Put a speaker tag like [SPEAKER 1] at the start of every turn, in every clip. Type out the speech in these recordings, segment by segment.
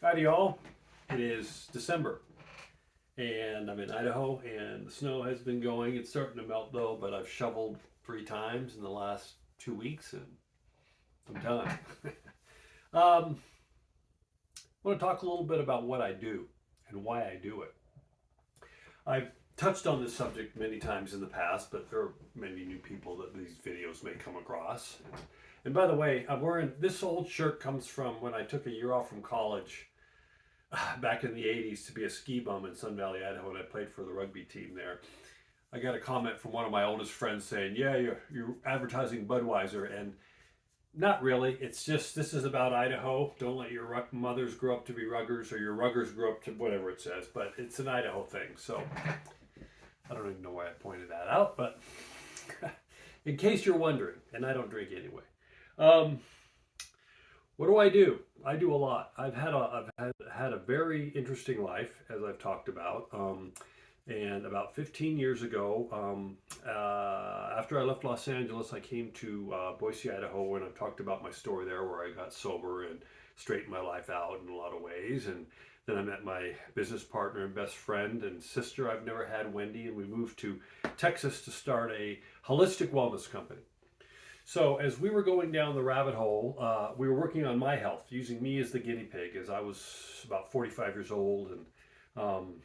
[SPEAKER 1] Howdy, y'all. It is December, and I'm in Idaho, and the snow has been going. It's starting to melt though, but I've shoveled 3 times in the last 2 weeks, and I'm done. I want to talk a little bit about what I do and why I do it. I've touched on this subject many times in the past, but there are many new people that these videos may come across. And by the way, I'm wearing this old shirt comes from when I took a year off from college back in the 80s to be a ski bum in Sun Valley, Idaho, and I played for the rugby team there. I got a comment from one of my oldest friends saying, "Yeah, you're advertising Budweiser," and not really. It's just this is about Idaho. Don't let your mothers grow up to be ruggers or your ruggers grow up to whatever it says, but it's an Idaho thing. So I don't even know why I pointed that out, but in case you're wondering, and I don't drink anyway. Um, what do I do? I do a lot. I've had a very interesting life, as I've talked about. And about 15 years ago, after I left Los Angeles, I came to Boise, Idaho, and I've talked about my story there, where I got sober and straightened my life out in a lot of ways. And then I met my business partner and best friend and sister I've never had, Wendy, and we moved to Texas to start a holistic wellness company. So as we were going down the rabbit hole, we were working on my health, using me as the guinea pig, as I was about 45 years old and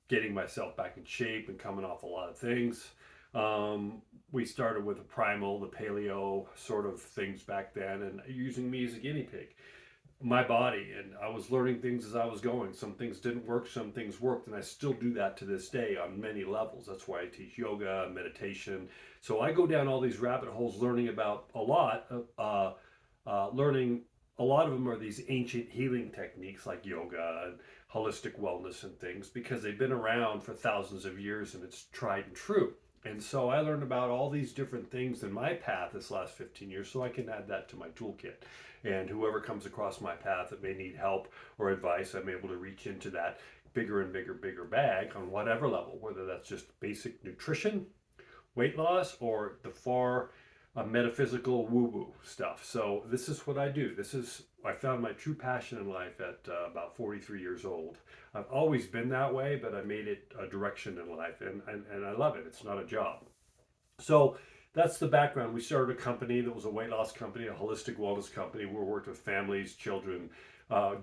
[SPEAKER 1] getting myself back in shape and coming off a lot of things. We started with the primal, the paleo sort of things back then, and using me as a guinea pig, my body, and I was learning things as I was going. Some things didn't work, some things worked, and I still do that to this day on many levels. That's why I teach yoga, meditation. So I go down all these rabbit holes, learning about a lot, learning a lot of them are these ancient healing techniques like yoga and holistic wellness and things because they've been around for thousands of years and it's tried and true. And so I learned about all these different things in my path this last 15 years so I can add that to my toolkit. And whoever comes across my path that may need help or advice, I'm able to reach into that bigger and bigger bag on whatever level, whether that's just basic nutrition, weight loss, or the far metaphysical woo-woo stuff. So this is what I do. I found my true passion in life at about 43 years old. I've always been that way, but I made it a direction in life, and I love it. It's not a job. So that's the background. We started a company that was a weight loss company, a holistic wellness company. We worked with families, children,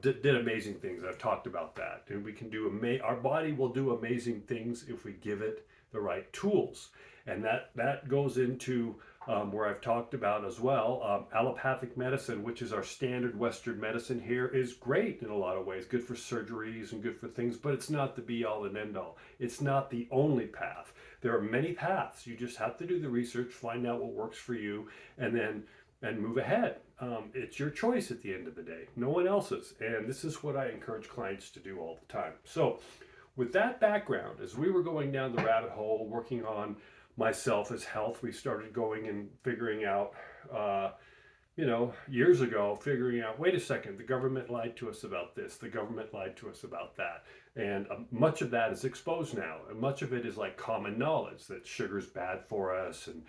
[SPEAKER 1] did amazing things. I've talked about that. And we can our body will do amazing things if we give it the right tools. And that goes into where I've talked about as well. Allopathic medicine, which is our standard Western medicine here, is great in a lot of ways, good for surgeries and good for things, but it's not the be all and end all. It's not the only path. There are many paths. You just have to do the research, find out what works for you, and move ahead. It's your choice at the end of the day, no one else's. And this is what I encourage clients to do all the time. So with that background, as we were going down the rabbit hole, working on myself as health, we started going and figuring out, years ago, figuring out, wait a second, the government lied to us about this, the government lied to us about that. And much of that is exposed now. And much of it is like common knowledge that sugar's bad for us and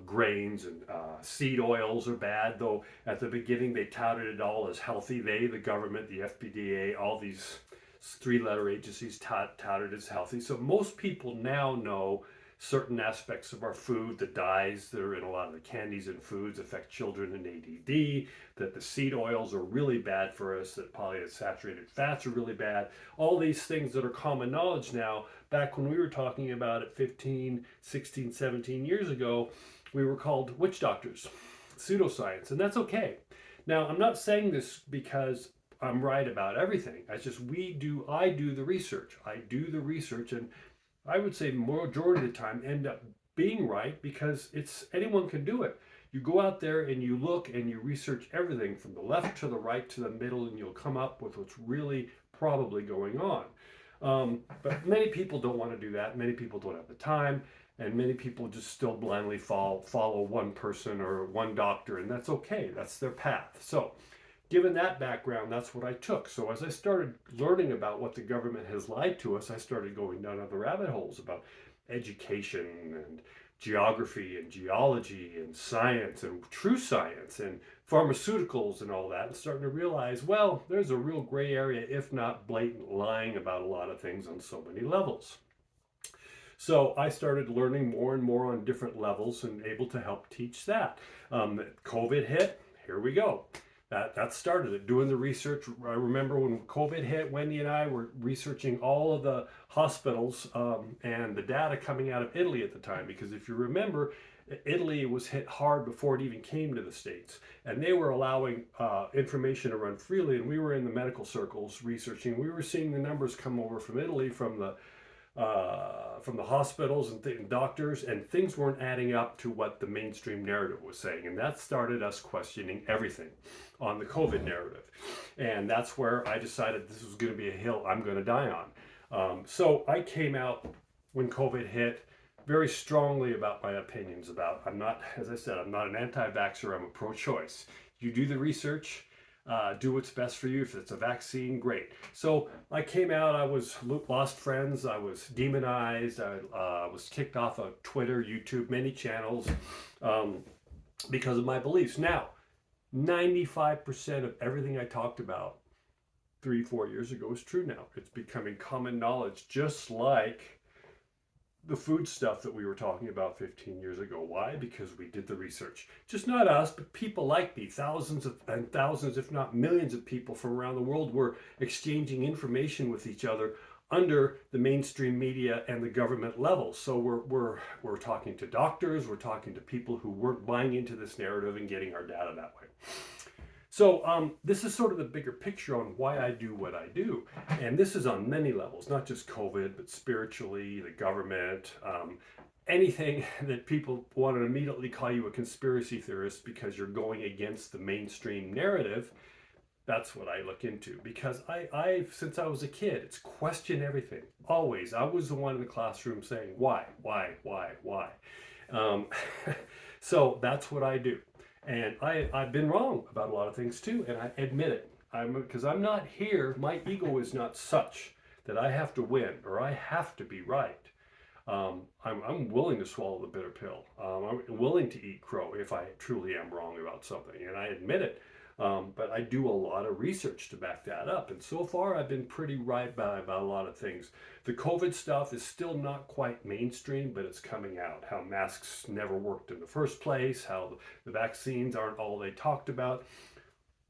[SPEAKER 1] grains and seed oils are bad, though at the beginning they touted it all as healthy. The government, the FDA, all these three-letter agencies touted as healthy. So most people now know certain aspects of our food, the dyes that are in a lot of the candies and foods affect children in ADD, that the seed oils are really bad for us, that polyunsaturated fats are really bad. All these things that are common knowledge now, back when we were talking about it 15, 16, 17 years ago, we were called witch doctors, pseudoscience, and that's okay. Now, I'm not saying this because I'm right about everything. It's just I do the research. I do the research, and I would say majority of the time end up being right because anyone can do it. You go out there and you look and you research everything from the left to the right to the middle, and you'll come up with what's really probably going on. But many people don't want to do that. Many people don't have the time, and many people just still blindly follow one person or one doctor, and that's okay. That's their path. So given that background, that's what I took. So as I started learning about what the government has lied to us, I started going down other rabbit holes about education and geography and geology and science and true science and pharmaceuticals and all that, and starting to realize, well, there's a real gray area, if not blatant lying about a lot of things on so many levels. So I started learning more and more on different levels and able to help teach that. COVID hit, here we go. That started it, doing the research. I remember when COVID hit, Wendy and I were researching all of the hospitals and the data coming out of Italy at the time, because if you remember, Italy was hit hard before it even came to the States, and they were allowing information to run freely, and we were in the medical circles researching. We were seeing the numbers come over from Italy, from the hospitals and doctors, and things weren't adding up to what the mainstream narrative was saying, and that started us questioning everything on the COVID narrative. And that's where I decided this was going to be a hill I'm going to die on. So I came out when COVID hit very strongly about my opinions about, I'm not, as I said, I'm not an anti-vaxxer, I'm a pro-choice. You do the research, do what's best for you. If it's a vaccine, great. So I came out, I was lost friends, I was demonized, I was kicked off of Twitter, YouTube, many channels because of my beliefs. Now, 95% of everything I talked about 3-4 years ago is true now. It's becoming common knowledge, just like the food stuff that we were talking about 15 years ago. Why? Because we did the research. Just not us, but people like me. Thousands and thousands, if not millions of people from around the world were exchanging information with each other under the mainstream media and the government levels. So we're talking to doctors, we're talking to people who weren't buying into this narrative and getting our data that way. So this is sort of the bigger picture on why I do what I do. And this is on many levels, not just COVID, but spiritually, the government, anything that people want to immediately call you a conspiracy theorist because you're going against the mainstream narrative. That's what I look into, because I since I was a kid, it's question everything. Always. I was the one in the classroom saying, why? So that's what I do. And I've been wrong about a lot of things too, and I admit it. Because I'm not here, my ego is not such that I have to win or I have to be right. I'm willing to swallow the bitter pill. I'm willing to eat crow if I truly am wrong about something, and I admit it. But I do a lot of research to back that up. And so far, I've been pretty right about a lot of things. The COVID stuff is still not quite mainstream, but it's coming out. How masks never worked in the first place, how the vaccines aren't all they talked about.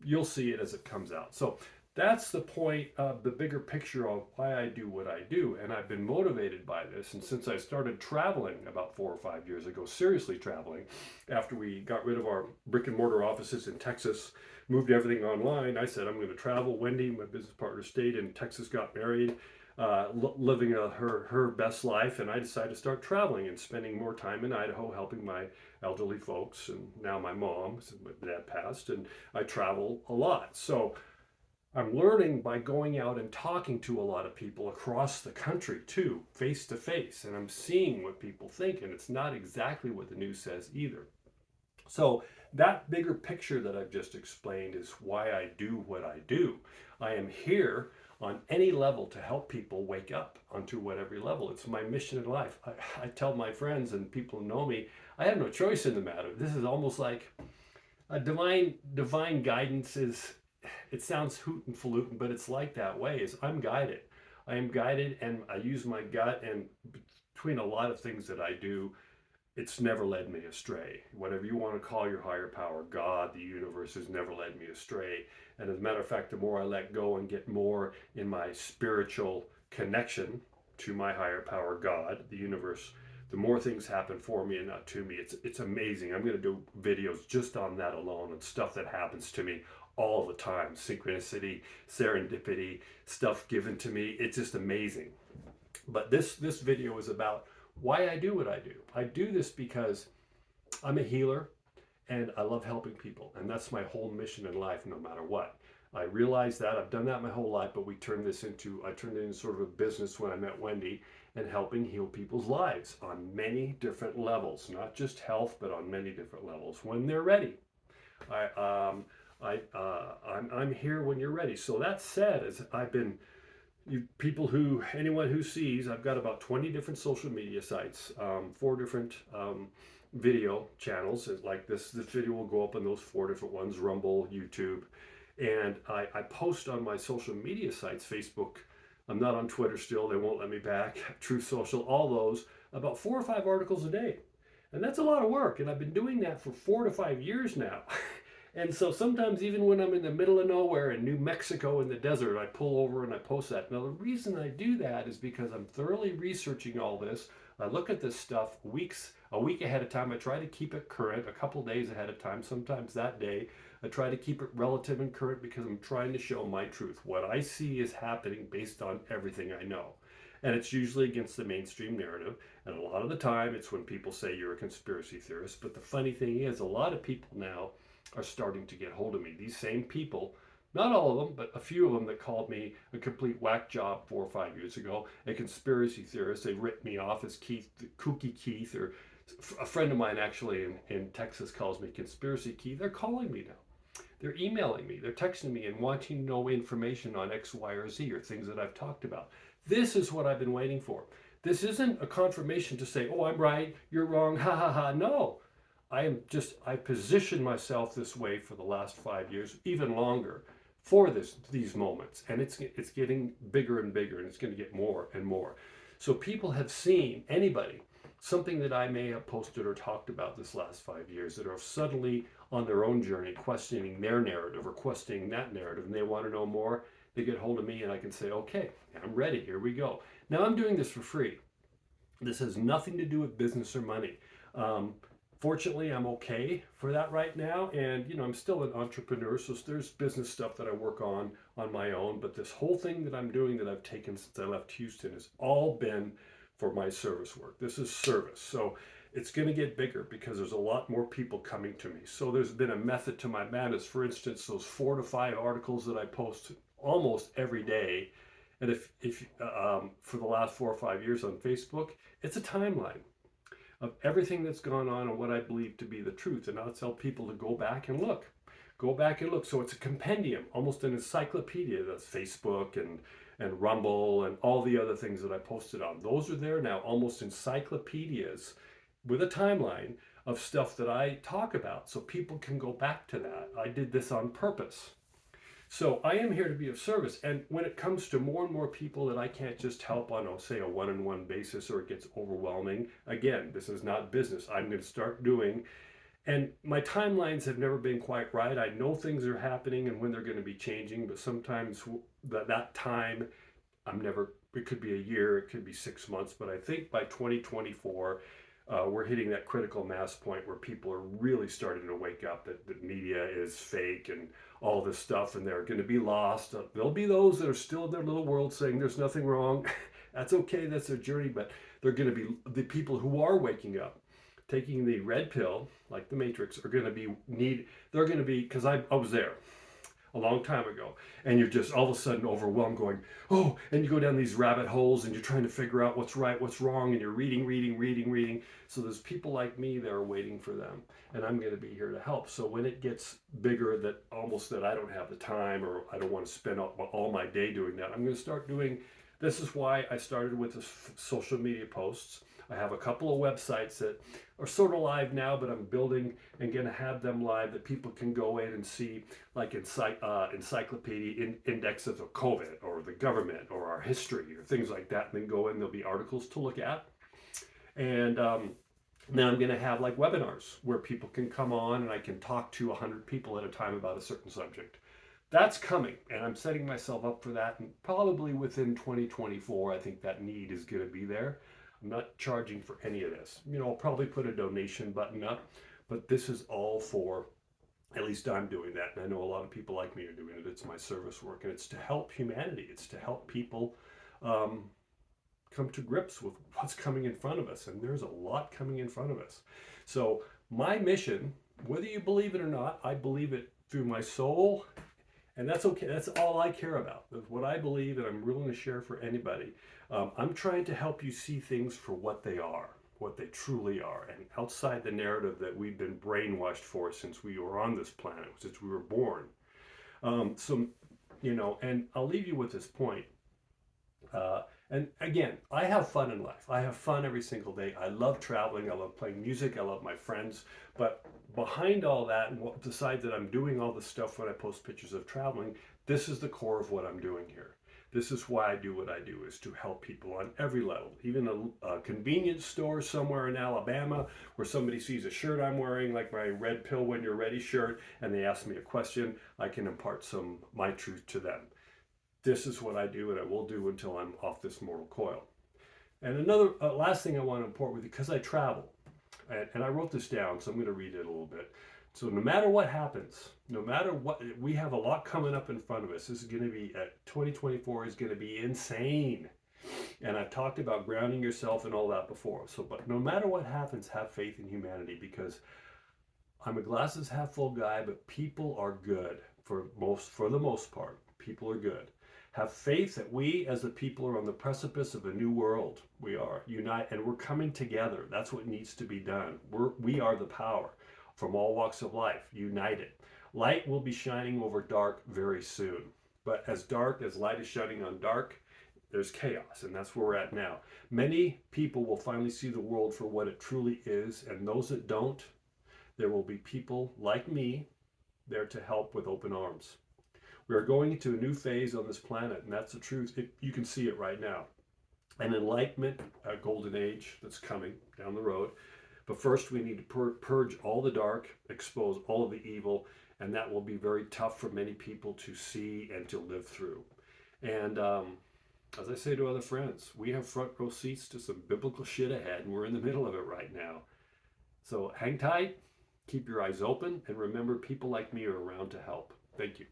[SPEAKER 1] You'll see it as it comes out. So that's the point of the bigger picture of why I do what I do. And I've been motivated by this. And since I started traveling about 4 or 5 years ago, seriously traveling, after we got rid of our brick and mortar offices in Texas, moved everything online, I said, I'm going to travel. Wendy, my business partner, stayed in Texas, got married, living her best life. And I decided to start traveling and spending more time in Idaho, helping my elderly folks. And now my mom, my dad passed, and I travel a lot. So I'm learning by going out and talking to a lot of people across the country too, face to face, and I'm seeing what people think, and it's not exactly what the news says either. So that bigger picture that I've just explained is why I do what I do. I am here on any level to help people wake up onto whatever level. It's my mission in life. I tell my friends and people who know me, I have no choice in the matter. This is almost like a divine guidance is, it sounds hoot and falutin, but it's like that way. Is I'm guided. I am guided, and I use my gut, and between a lot of things that I do, it's never led me astray. Whatever you want to call your higher power, God, the universe, has never led me astray. And as a matter of fact, the more I let go and get more in my spiritual connection to my higher power, God, the universe, the more things happen for me and not to me. It's amazing. I'm going to do videos just on that alone, and stuff that happens to me all the time. Synchronicity, serendipity, stuff given to me. It's just amazing. But this video is about why I do what I do. I do this because I'm a healer and I love helping people. And that's my whole mission in life, no matter what. I realized that. I've done that my whole life, but I turned it into sort of a business when I met Wendy, and helping heal people's lives on many different levels, not just health, but on many different levels when they're ready. I'm here when you're ready. So that said, as I've been, anyone who sees, I've got about 20 different social media sites, 4 different video channels like this. This video will go up on those 4 different ones: Rumble, YouTube, and I post on my social media sites, Facebook. I'm not on Twitter still; they won't let me back. Truth Social, all those, about 4 or 5 articles a day, and that's a lot of work. And I've been doing that for 4 to 5 years now. And so sometimes, even when I'm in the middle of nowhere in New Mexico in the desert, I pull over and I post that. Now, the reason I do that is because I'm thoroughly researching all this. I look at this stuff a week ahead of time. I try to keep it current, a couple days ahead of time, sometimes that day. I try to keep it relative and current because I'm trying to show my truth. What I see is happening based on everything I know. And it's usually against the mainstream narrative. And a lot of the time, it's when people say you're a conspiracy theorist. But the funny thing is, a lot of people now are starting to get hold of me. These same people, not all of them, but a few of them that called me a complete whack job 4 or 5 years ago, a conspiracy theorist. They ripped me off as Keith, Kooky Keith, or a friend of mine actually in Texas calls me Conspiracy Keith. They're calling me now. They're emailing me. They're texting me and wanting to know information on X, Y, or Z, or things that I've talked about. This is what I've been waiting for. This isn't a confirmation to say, oh, I'm right, you're wrong, ha ha ha. No. I positioned myself this way for the last 5 years, even longer, for these moments. And it's getting bigger and bigger, and it's going to get more and more. So people have seen, something that I may have posted or talked about this last 5 years, that are suddenly on their own journey, questioning their narrative or questioning that narrative, and they want to know more. They get hold of me and I can say, okay, I'm ready, here we go. Now I'm doing this for free. This has nothing to do with business or money. Fortunately, I'm okay for that right now. And, I'm still an entrepreneur, so there's business stuff that I work on my own. But this whole thing that I'm doing, that I've taken since I left Houston, has all been for my service work. This is service. So it's going to get bigger because there's a lot more people coming to me. So there's been a method to my madness. For instance, those 4 to 5 articles that I post almost every day. And if for the last 4 or 5 years on Facebook, it's a timeline of everything that's gone on and what I believe to be the truth. And I'll tell people to go back and look. So it's a compendium, almost an encyclopedia. That's Facebook and Rumble and all the other things that I posted on. Those are there now, almost encyclopedias with a timeline of stuff that I talk about. So people can go back to that. I did this on purpose. So I am here to be of service. And when it comes to more and more people that I can't just help on, say, a one-on-one basis, or it gets overwhelming, again, this is not business. I'm going to start doing, and my timelines have never been quite right. I know things are happening and when they're going to be changing, but sometimes that time, it could be a year, it could be 6 months, but I think by 2024, we're hitting that critical mass point where people are really starting to wake up that media is fake and all this stuff, and they're going to be lost. There'll be those that are still in their little world saying there's nothing wrong. That's okay, that's their journey, but they're going to be the people who are waking up, taking the red pill, like the Matrix, are going to be because I was there a long time ago, and you're just all of a sudden overwhelmed going, oh, and you go down these rabbit holes and you're trying to figure out what's right, what's wrong, and you're reading. So there's people like me that are waiting for them, and I'm going to be here to help. So when it gets bigger, that I don't have the time, or I don't want to spend all my day doing that, I'm going to start doing, this is why I started with the social media posts. I have a couple of websites that are sort of live now, but I'm building and going to have them live that people can go in and see, like encyclopedia indexes of COVID or the government or our history or things like that. And then go in, there'll be articles to look at. And then I'm going to have like webinars where people can come on and I can talk to 100 people at a time about a certain subject. That's coming, and I'm setting myself up for that. And probably within 2024, I think that need is going to be there. I'm not charging for any of this. I'll probably put a donation button up, but this is all for, at least I'm doing that, and I know a lot of people like me are doing it. It's my service work, and it's to help humanity. It's to help people come to grips with what's coming in front of us, and there's a lot coming in front of us. So my mission, whether you believe it or not, I believe it through my soul, and that's okay. That's all I care about. That's what I believe, and I'm willing to share for anybody. I'm trying to help you see things for what they are, what they truly are, and outside the narrative that we've been brainwashed for since we were on this planet, since we were born. And I'll leave you with this point. And again, I have fun in life. I have fun every single day. I love traveling. I love playing music. I love my friends. But behind all that, and what besides that I'm doing all this stuff when I post pictures of traveling, this is the core of what I'm doing here. This is why I do what I do, is to help people on every level. Even a convenience store somewhere in Alabama where somebody sees a shirt I'm wearing, like my red pill when you're ready shirt, and they ask me a question, I can impart my truth to them. This is what I do, and I will do until I'm off this mortal coil. And another last thing I want to import with you, because I travel, and I wrote this down, so I'm going to read it a little bit. So no matter what happens, no matter what, we have a lot coming up in front of us. This is going to be, 2024 is going to be insane. And I've talked about grounding yourself and all that before. So, but no matter what happens, have faith in humanity, because I'm a glasses half full guy, but people are good for the most part. People are good. Have faith that we as a people are on the precipice of a new world. We are unite, and we're coming together. That's what needs to be done. We are the power from all walks of life, united. Light will be shining over dark very soon. But as light is shining on dark, there's chaos, and that's where we're at now. Many people will finally see the world for what it truly is, and those that don't, there will be people like me there to help with open arms. We are going into a new phase on this planet, and that's the truth. You can see it right now. An enlightenment, a golden age that's coming down the road. But first, we need to purge all the dark, expose all of the evil, and that will be very tough for many people to see and to live through. And as I say to other friends, we have front row seats to some biblical shit ahead, and we're in the middle of it right now. So hang tight, keep your eyes open, and remember, people like me are around to help. Thank you.